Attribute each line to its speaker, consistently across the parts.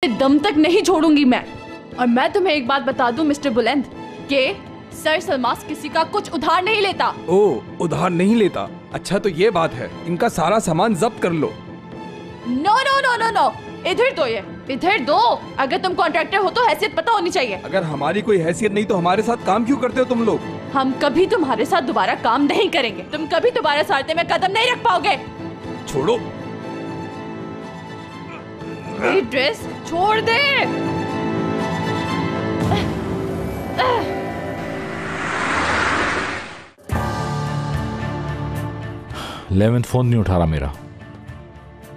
Speaker 1: दम तक नहीं छोड़ूंगी मैं। और मैं तुम्हें एक बात बता दूं मिस्टर बुलंद कि सर सलमास किसी का कुछ उधार नहीं लेता।
Speaker 2: ओ, उधार नहीं लेता? अच्छा तो ये बात है, इनका सारा सामान जब्त कर लो।
Speaker 1: No no no no no, इधर दो, ये इधर दो। अगर तुम कॉन्ट्रैक्टर हो तो हैसियत पता होनी चाहिए।
Speaker 2: अगर हमारी कोई हैसियत नहीं तो हमारे साथ काम क्यों करते हो तुम लोग?
Speaker 1: हम कभी तुम्हारे साथ दोबारा काम नहीं करेंगे। तुम कभी दोबारा सारते में कदम नहीं रख पाओगे।
Speaker 2: छोड़ो
Speaker 1: मेरी ड्रेस छोड़ दे।
Speaker 3: लेवेंथ फोन नहीं उठा रहा मेरा।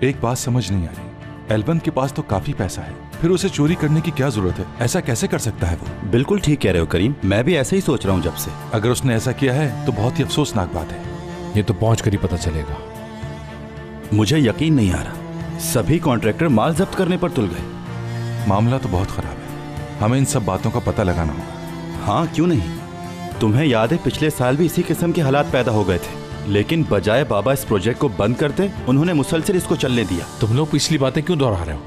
Speaker 4: एक बात समझ नहीं आ रही, एल्बंद के पास तो काफी पैसा है, फिर उसे चोरी करने की क्या जरूरत है? ऐसा कैसे कर सकता है वो?
Speaker 5: बिल्कुल ठीक कह रहे हो करीम, मैं भी ऐसे ही सोच रहा हूँ जब से।
Speaker 4: अगर उसने ऐसा किया है तो बहुत ही अफसोसनाक बात है।
Speaker 3: ये तो पहुंच कर ही पता चलेगा।
Speaker 5: मुझे यकीन नहीं आ रहा, सभी कॉन्ट्रैक्टर माल जब्त करने पर तुल गए।
Speaker 4: मामला तो बहुत खराब है, हमें इन सब बातों का पता लगाना होगा।
Speaker 5: हाँ क्यों नहीं, तुम्हें याद है पिछले साल भी इसी किस्म के हालात पैदा हो गए थे, लेकिन बजाय बाबा इस प्रोजेक्ट को बंद करते उन्होंने मुसलसल इसको चलने दिया।
Speaker 3: तुम लोग पिछली बातें क्यों दोहरा रहे हो?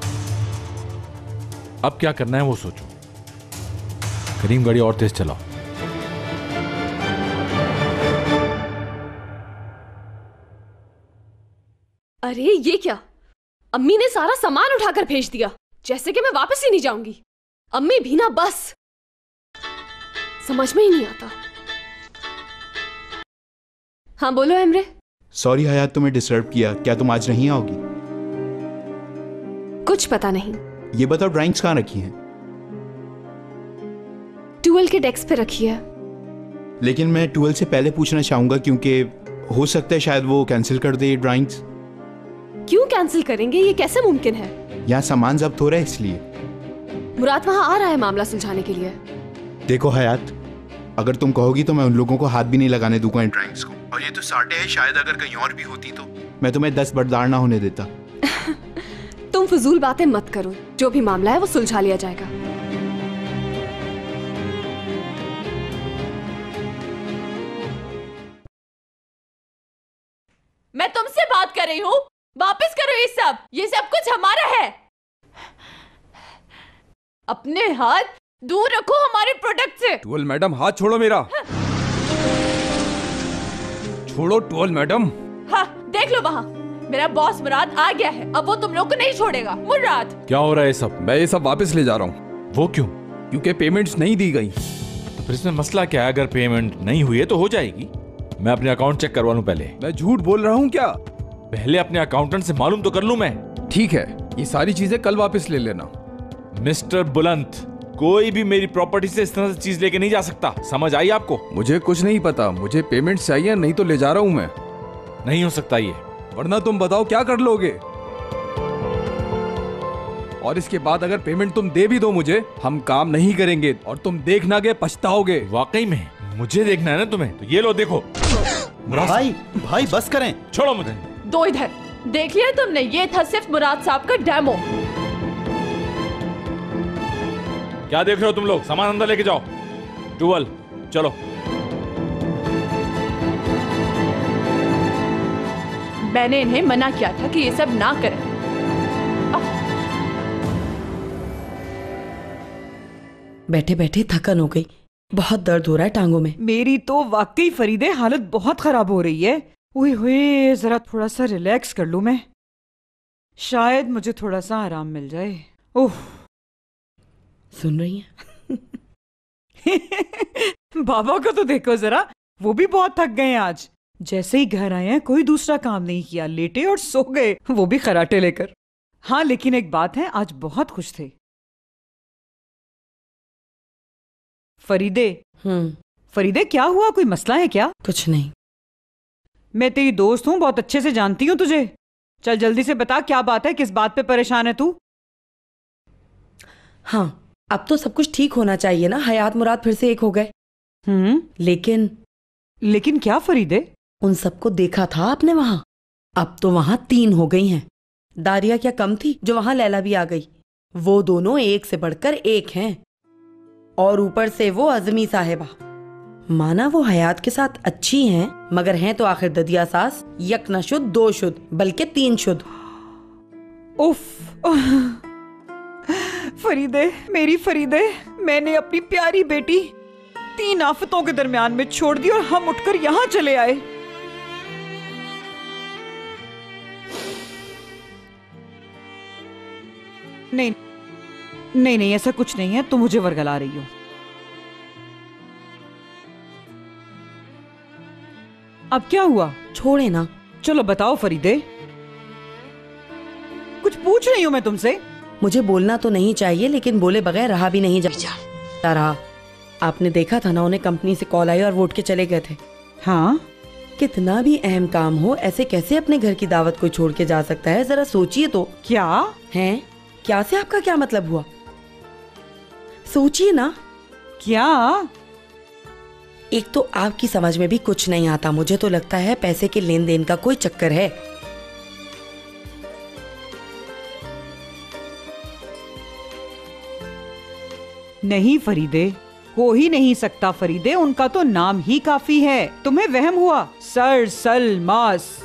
Speaker 3: अब क्या करना है वो सोचो। करीम गाड़ी और तेज चलाओ।
Speaker 6: अरे ये क्या, अम्मी ने सारा सामान उठाकर भेज दिया, जैसे कि मैं वापस ही नहीं जाऊंगी। अम्मी भी ना, बस समझ में ही नहीं आता। हाँ बोलो एमरे।
Speaker 7: सॉरी हयात, तुम्हें डिस्टर्ब किया, क्या तुम आज नहीं आओगी?
Speaker 6: कुछ पता नहीं।
Speaker 7: ये बताओ ड्राइंग्स कहाँ रखी हैं?
Speaker 6: ट्वेल्व के डेस्क पे रखी है।
Speaker 7: लेकिन मैं 12 से पहले पूछना चाहूंगा, क्योंकि हो सकता है शायद वो कैंसिल कर दे ड्राइंग्स।
Speaker 6: क्यों कैंसिल करेंगे, ये कैसे मुमकिन है?
Speaker 7: यहाँ सामान जब्त हो रहा है इसलिए।
Speaker 6: मुराद वहां आ रहा है मामला सुलझाने के लिए।
Speaker 7: देखो हयात, अगर तुम कहोगी तो मैं उन लोगों को हाथ भी नहीं लगाने दूंगा इन ड्राइंग्स को। और ये तो साटे है, शायद अगर कहीं और भी होती तो मैं तुम्हें 10 बरदार ना होने देता।
Speaker 6: तुम फजूल बातें मत करो, जो भी मामला है वो सुलझा लिया जाएगा।
Speaker 1: मैं तुमसे बात कर रही हूँ, वापस करो ये सब कुछ हमारा है। अपने हाथ दूर रखो हमारे प्रोडक्ट से।
Speaker 2: टुअल मैडम, हाथ छोड़ो मेरा। छोड़ो टुअल मैडम।
Speaker 1: हाँ देख लो वहाँ, मेरा बॉस मुराद आ गया है, अब वो तुम लोग को नहीं छोड़ेगा। मुराद,
Speaker 3: क्या हो रहा है सब?
Speaker 2: मैं ये सब वापस ले जा रहा हूँ।
Speaker 3: वो क्यों?
Speaker 2: क्योंकि पेमेंट्स नहीं दी गई।
Speaker 3: तो फिर इसमें मसला क्या है? अगर पेमेंट नहीं हुई है तो हो जाएगी। मैं अपने अकाउंट चेक करवा लूं पहले।
Speaker 2: मैं झूठ बोल रहा हूँ क्या?
Speaker 3: पहले अपने अकाउंटेंट से मालूम तो कर लूं मैं।
Speaker 2: ठीक है, ये सारी चीजें कल वापस ले लेना।
Speaker 3: मिस्टर बुलंद, कोई भी मेरी प्रॉपर्टी से इस तरह से चीज लेके नहीं जा सकता, समझ आई आपको?
Speaker 2: मुझे कुछ नहीं पता, मुझे पेमेंट चाहिए, नहीं तो ले जा रहा हूँ मैं।
Speaker 3: नहीं हो सकता ये।
Speaker 2: वरना तुम बताओ क्या कर लोगे? और इसके बाद अगर पेमेंट तुम दे भी दो मुझे, हम काम नहीं करेंगे और तुम देखना के पछताओगे।
Speaker 3: वाकई में मुझे देखना है ना तुम्हें? तो ये लो देखो।
Speaker 5: भाई बस करें,
Speaker 3: छोड़ो मुझे।
Speaker 1: दो इधर। देख लिया तुमने, ये था सिर्फ मुराद साहब का डेमो।
Speaker 3: क्या देख रहे हो तुम लोग? सामान अंदर लेके जाओ। टुअल चलो।
Speaker 1: मैंने इन्हें मना किया था कि ये सब ना करें।
Speaker 8: बैठे बैठे थकन हो गई, बहुत दर्द हो रहा है टांगों में।
Speaker 9: मेरी तो वाकई फरीदे हालत बहुत खराब हो रही है। ओए होए, जरा थोड़ा सा रिलैक्स कर लूं मैं, शायद मुझे थोड़ा सा आराम मिल जाए। ओह,
Speaker 8: सुन रही हैं?
Speaker 9: बाबा को तो देखो जरा, वो भी बहुत थक गए हैं आज। जैसे ही घर आए हैं कोई दूसरा काम नहीं किया, लेटे और सो गए, वो भी खराटे लेकर। हाँ लेकिन एक बात है, आज बहुत खुश थे। फरीदे। फरीदे क्या हुआ, कोई मसला है क्या?
Speaker 8: कुछ नहीं।
Speaker 9: मैं तेरी दोस्त हूं, बहुत अच्छे से जानती हूं तुझे। चल जल्दी से बता क्या बात है, किस बात पे परेशान है तू?
Speaker 8: हाँ अब तो सब कुछ ठीक होना चाहिए ना, हयात मुराद फिर से एक हो गए।
Speaker 9: लेकिन क्या फरीदे?
Speaker 8: उन सबको देखा था आपने वहां, अब तो वहां 3 हो गई हैं। दारिया क्या कम थी जो वहां लैला भी आ गई? वो दोनों एक से बढ़कर एक हैं, और ऊपर से वो अजमी साहिबा। माना वो हयात के साथ अच्छी हैं, मगर हैं तो आखिर ददिया सास, यक न शुद्ध 2 शुद्ध बल्कि 3 शुद्ध।
Speaker 9: उफ, फरीदे, मेरी फरीदे, मैंने अपनी प्यारी बेटी 3 आफतों के दरमियान में छोड़ दी और हम उठकर यहाँ चले आए। नहीं नहीं नहीं, ऐसा कुछ नहीं है, तुम मुझे वर्गला रही हो। अब क्या हुआ?
Speaker 8: छोड़े ना।
Speaker 9: चलो बताओ फरीदे, कुछ पूछ रही हूं मैं तुमसे।
Speaker 8: मुझे बोलना तो नहीं चाहिए, लेकिन बोले बगैर रहा भी नहीं जा रहा। आपने देखा था ना, उन्हें कंपनी से कॉल आई और वो उठ के चले गए थे।
Speaker 9: हाँ,
Speaker 8: कितना भी अहम काम हो, ऐसे कैसे अपने घर की दावत को छोड़ के जा सकता है? जरा सोचिए तो।
Speaker 9: क्या
Speaker 8: है? क्या से आपका क्या मतलब हुआ? सोचिए ना।
Speaker 9: क्या?
Speaker 8: एक तो आपकी समझ में भी कुछ नहीं आता। मुझे तो लगता है पैसे के लेन देन का कोई चक्कर है।
Speaker 9: नहीं फरीदे, हो ही नहीं सकता फरीदे, उनका तो नाम ही काफी है। तुम्हें वहम हुआ? सर सलमास।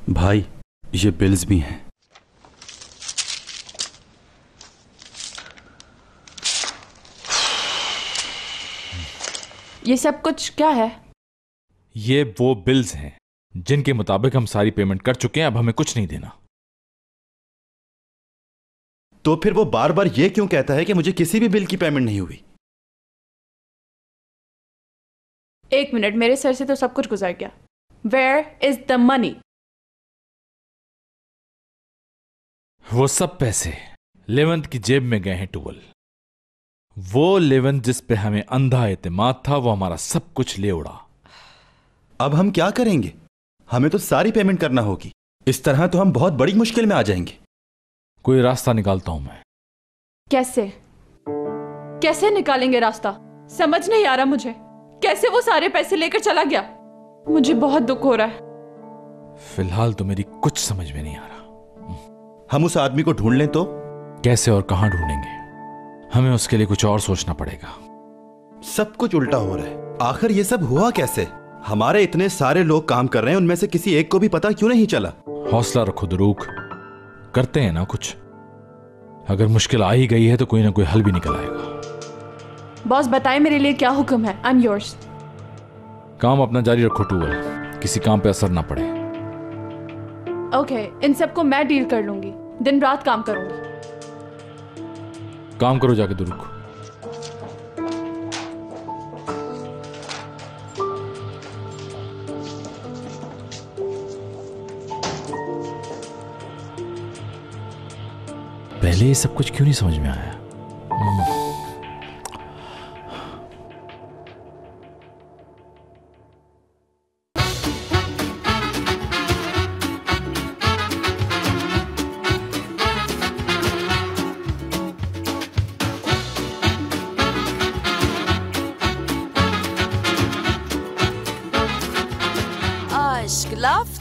Speaker 5: भाई, ये बिल्स भी हैं।
Speaker 1: ये सब कुछ क्या है?
Speaker 3: ये वो बिल्स हैं जिनके मुताबिक हम सारी पेमेंट कर चुके हैं। अब हमें कुछ नहीं देना।
Speaker 5: तो फिर वो बार बार ये क्यों कहता है कि मुझे किसी भी बिल की पेमेंट नहीं हुई?
Speaker 1: 1 मिनट, मेरे सर से तो सब कुछ गुजर गया। Where is the money?
Speaker 3: वो सब पैसे लेवंत की जेब में गए हैं टूवल। वो लेवंत जिस पे हमें अंधा एतमाद था, वो हमारा सब कुछ ले उड़ा।
Speaker 5: अब हम क्या करेंगे? हमें तो सारी पेमेंट करना होगी। इस तरह तो हम बहुत बड़ी मुश्किल में आ जाएंगे।
Speaker 3: कोई रास्ता निकालता हूं मैं।
Speaker 1: कैसे? कैसे निकालेंगे रास्ता? समझ नहीं आ रहा मुझे। कैसे वो सारे पैसे लेकर चला गया? मुझे बहुत दुख हो रहा है।
Speaker 3: फिलहाल तो मेरी कुछ समझ में नहीं आ रहा।
Speaker 5: हम उस आदमी को ढूंढ लें तो?
Speaker 3: कैसे और कहां ढूंढेंगे? हमें उसके लिए कुछ और सोचना पड़ेगा।
Speaker 5: सब कुछ उल्टा हो रहा है। आखिर ये सब हुआ कैसे? हमारे इतने सारे लोग काम कर रहे हैं, उनमें से किसी एक को भी पता क्यों नहीं चला?
Speaker 3: हौसला रखो दरूक, करते हैं ना कुछ। अगर मुश्किल आ ही गई है तो कोई ना कोई हल भी निकल आएगा।
Speaker 1: बॉस बताए मेरे लिए क्या हुक्म है? I am yours.
Speaker 3: काम अपना जारी रखो टूवल, किसी काम पे असर ना पड़े।
Speaker 1: ओके, इन सबको मैं डील कर लूंगी। दिन रात काम करूंगी।
Speaker 3: काम करो जाके दरूक। पहले ये सब कुछ क्यों नहीं समझ में आया?
Speaker 10: Aşk laf